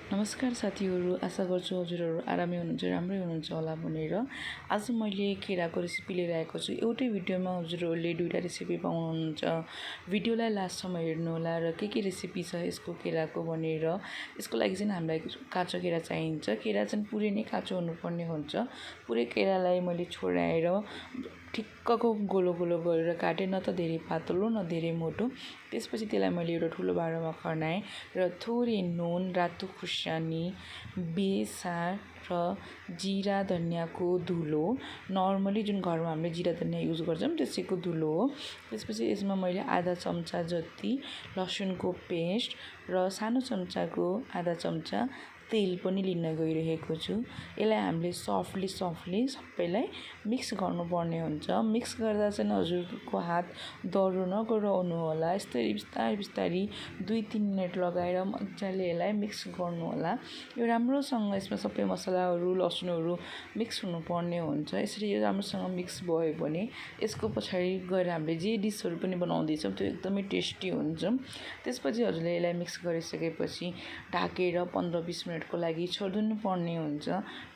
नमस्कार साथीहरू, आशा गर्छु हजुरहरू आरामै हुनुहुन्छ, राम्रै हुनुहुन्छ होला भनेर आज मैले केराको रेसिपी लिएर आएको छु। एउटै भिडियोमा हजुरहरूले दुईवटा रेसिपी पाउनुहुन्छ। भिडियोलाई लास्टसम्म हेर्नु होला र के रेसिपी छ यसको केराको भनेर। यसको लागि चाहिँ हामीलाई काँचो केरा चाहिन्छ। केरा चाहिँ पुरै नै काँचो हुनुपर्ने हुन्छ। पुरै केरालाई मैले छोडाएर ठिक्कको गोलो गोलो गरेर काटेँ, न त धेरै पातलो न धेरै मोटो। त्यसपछि त्यसलाई मैले एउटा ठुलो भाँडामा खनाएँ र थोरै नुन, रातो खुर्सानी, बेसार र जिरा धनियाँको धुलो, नर्मली जुन घरमा हामीले जिरा धनियाँ युज गर्छौँ त्यसैको धुलो हो। त्यसपछि यसमा मैले आधा चम्चा जति लसुनको पेस्ट र सानो चम्चाको आधा चम्चा तेल पनि लिन गइरहेको छु। यसलाई हामीले सफ्टली सबैलाई मिक्स गर्नुपर्ने हुन्छ। मिक्स गर्दा चाहिँ हजुरको हात दह्रो नगराउनु होला। यस्तरी बिस्तारै 2-3 मिनट लगाएर मजाले यसलाई मिक्स गर्नु होला। यो राम्रोसँग यसमा सबै मसलाहरू लसुनहरू मिक्स हुनुपर्ने हुन्छ। यसरी यो राम्रोसँग मिक्स भयो भने यसको पछाडि गएर हामीले जे डिसहरू पनि बनाउँदैछौँ त्यो एकदमै टेस्टी हुन्छ। त्यसपछि हजुरले यसलाई मिक्स गरिसकेपछि ढाकेर 15-20 मिनटको लागि छोडिदिनु पर्ने हुन्छ।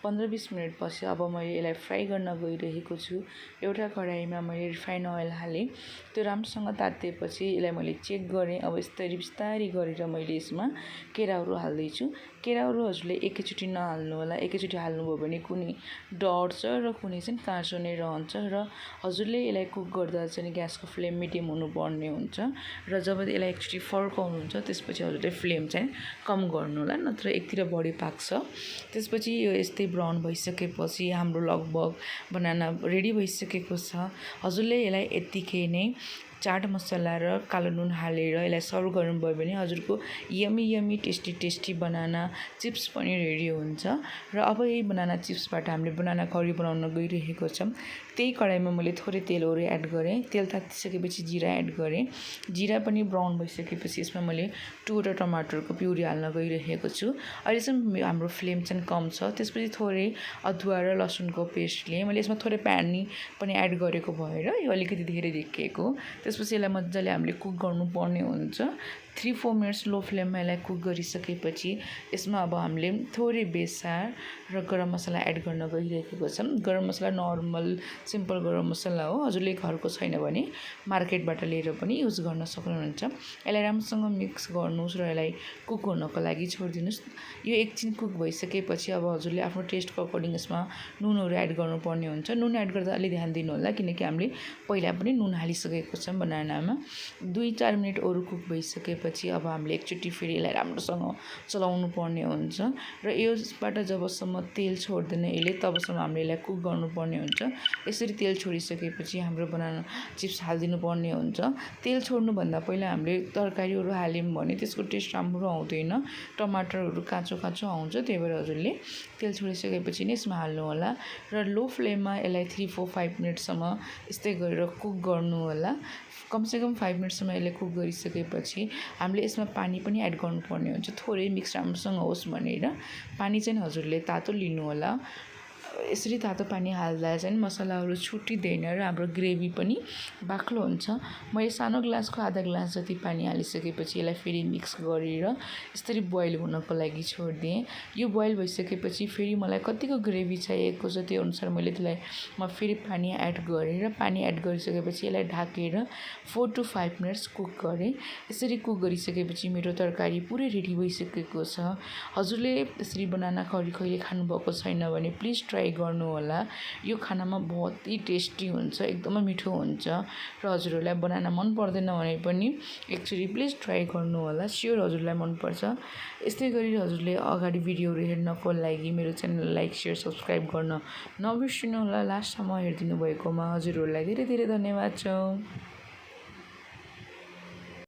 15-20 मिनटपछि अब मैले यसलाई फ्राई गर्न गइरहेको छु। एउटा कराईमा मैले रिफाइन ओइल हालेँ। त्यो राम्रोसँग तातिएपछि यसलाई मैले चेक गरेँ। अब यस्तरी बिस्तारै गरेर मैले यसमा केराहरू हाल्दैछु। केराहरू हजुरले एकैचोटि नहाल्नु होला। एकैचोटि हाल्नुभयो भने कुनै डढ्छ र कुनै चाहिँ काँचो नै रहन्छ र हजुरले यसलाई कुक गर्दा चाहिँ ग्यासको फ्लेम मिडियम हुनुपर्ने हुन्छ र जब यसलाई एकचोटि फर्काउनुहुन्छ त्यसपछि हजुरले फ्लेम चाहिँ कम गर्नु होला, नत्र एकतिर बढी पाक्छ। त्यसपछि यो यस्तै ब्राउन भइसकेपछि हाम्रो लगभग बनाना रेडी भइसकेको छ। हजुरले यसलाई यत्तिकै नै चाट मसला र कालो नुन हालेर यसलाई सर्भ गर्नुभयो भने हजुरको यमी टेस्टी बनाना चिप्स पनि रेडी हुन्छ। र अब यही बनाना चिप्सबाट हामीले बनाना करी बनाउन गइरहेको छौँ। त्यही कराईमा मैले थोरै तेलहरू एड गरेँ। तेल तातिसकेपछि जिरा एड गरेँ। जिरा पनि ब्राउन भइसकेपछि यसमा मैले 2वटा टमाटरको प्युरी हाल्न गइरहेको छु। अहिले चाहिँ हाम्रो फ्लेम चाहिँ कम छ। त्यसपछि थोरै अदुवा र लसुनको पेस्ट लिएँ। मैले यसमा थोरै पानी पनि एड गरेको भएर यो अलिकति धेरै देखिएको। त्यसपछि यसलाई मजाले हामीले कुक गर्नुपर्ने हुन्छ। 3-4 मिनट्स लो फ्लेममा यसलाई कुक गरिसकेपछि यसमा अब हामीले थोरै बेसार र गरम मसला एड गर्न गइरहेको छौँ। गरम मसला नर्मल सिम्पल गरम मसला हो। हजुरले घरको छैन भने मार्केटबाट लिएर पनि युज गर्न सक्नुहुन्छ। यसलाई राम्रोसँग मिक्स गर्नुहोस् र यसलाई कुक हुनको लागि छोडिदिनुहोस्। यो एकछिन कुक भइसकेपछि अब हजुरले आफ्नो टेस्टको अकर्डिङ यसमा नुनहरू एड गर्नुपर्ने हुन्छ। नुन एड गर्दा अलि ध्यान दिनु होला किनकि हामीले पहिला पनि नुन हालिसकेको छौँ बनानामा। 2-4 मिनट अरू कुक भइसकेपछि अब हामीले एकचोटि फेरि यसलाई राम्रोसँग चलाउनु पर्ने हुन्छ र यसबाट जबसम्म तेल छोड्दैन यसले तबसम्म हामीले यसलाई कुक गर्नुपर्ने हुन्छ। यसरी तेल छोडिसकेपछि हाम्रो बनाना चिप्स हालिदिनु पर्ने हुन्छ। तेल छोड्नुभन्दा पहिला हामीले तरकारीहरू हाल्यौँ भने त्यसको टेस्ट राम्रो आउँदैन। टमाटरहरू काँचो आउँछ। त्यही भएर हजुरले तेल छोडिसकेपछि नै यसमा हाल्नु होला र लो फ्लेममा यसलाई 3-4-5 मिनटसम्म यस्तै गरेर कुक गर्नु होला। कमसेकम 5 मिनटसम्म यसले कुक गरिसकेपछि हामीले यसमा पानी पनि एड गर्नुपर्ने हुन्छ। थोरै मिक्स राम्रोसँग होस् भनेर पानी चाहिँ हजुरले तातो लिनु होला। यसरी तातो पानी हाल्दा चाहिँ मसलाहरू छुटिँदैन र हाम्रो ग्रेभी पनि बाक्लो हुन्छ। मैले सानो ग्लासको आधा ग्लास जति पानी हालिसकेपछि यसलाई फेरि मिक्स गरेर यसरी बोइल हुनको लागि छोडिदिएँ। यो बोइल भइसकेपछि फेरि मलाई कतिको ग्रेभी चाहिएको छ त्यो अनुसार मैले त्यसलाई फेरि पानी एड गरेँ र पानी एड गरिसकेपछि यसलाई ढाकेर 4-5 मिनट्स कुक गरेँ। यसरी कुक गरिसकेपछि मेरो तरकारी पुरै रेडी भइसकेको छ। हजुरले यसरी बनाना करी कहिले खानुभएको छैन भने प्लिज ट्राई गर्नु होला। यो खानामा बहुत ही टेस्टी हुन्छ, एकदमै मिठो हुन्छ र हजुरहरूलाई बनाना मन पर्दैन भने पनि एकचोटि प्लिज ट्राई गर्नु होला। स्योर हजुरलाई मनपर्छ। यस्तै गरी हजुरले अगाडि भिडियोहरू हेर्नको लागि मेरो च्यानल लाइक सेयर सब्सक्राइब गर्न नबिर्सिनु होला। लास्टसम्म हेरिदिनु भएकोमा हजुरहरूलाई धेरै धन्यवाद छ।